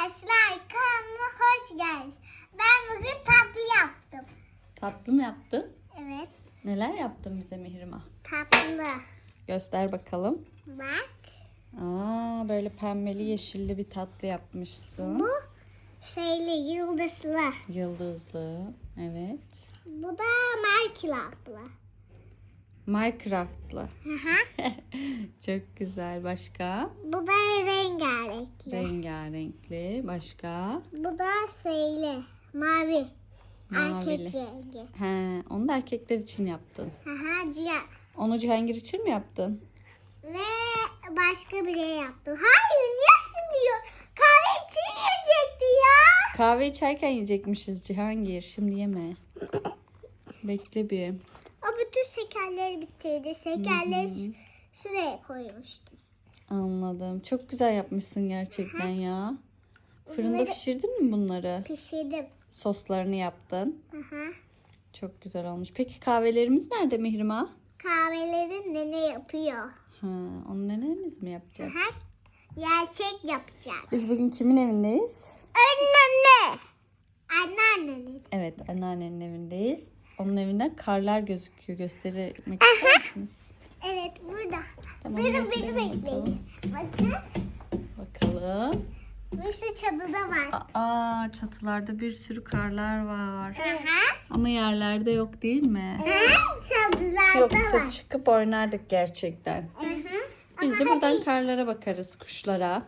arkadaşlar, kanalıma hoş geldiniz. Ben bugün tatlı yaptım. Tatlı mı yaptın? Evet, Neler yaptın bize Mihrimah? tatlı. Göster bakalım. Bak, Böyle pembeli yeşilli bir tatlı yapmışsın. bu şeyli, yıldızlı. Yıldızlı. Evet. Bu da Minecraft'lı. Minecraft'lı. Hı hı. Çok güzel. Başka? Bu da rengarenkli. Rengarenkli. Başka? Bu da şeyli, mavi. Mavili. Erkek rengi. He, onu da erkekler için yaptın. Hı hı, ciğer. Onu Cihangir için mi yaptın? Ve başka bir şey yaptım. Hayır, niye şimdi yiyor? Kahve için yiyecekti ya. Kahve içerken yiyecekmişiz Cihangir. Şimdi yeme. Bekle bir. O bütün şekerleri bitirdi. Şekerleri şuraya koymuştum. Anladım. Çok güzel yapmışsın gerçekten ya. Fırında Bunları pişirdin mi bunları? pişirdim. Soslarını yaptın. Hı hı. Çok güzel olmuş. Peki kahvelerimiz nerede Mihrimah? Kahveleri nene yapıyor. Ha, onu nenemiz mi yapacak? Hı hı. Gerçek yapacak. Biz bugün kimin evindeyiz? Anneanne. Anneannenin. Evet, anneannenin evindeyiz. Onun evinden karlar gözüküyor. Göstermek ister misiniz? Evet, burada. Tamam, Beni gösterelim bekleyin. bakalım. Bakın. Bakalım. Bir sürü çatıda var. Çatılarda bir sürü karlar var. Hı hı. Ama yerlerde yok değil mi? Hı hı. Çatılarda Yoksa var. çıkıp oynardık gerçekten. Hı hı. Biz de buradan karlara bakarız, kuşlara.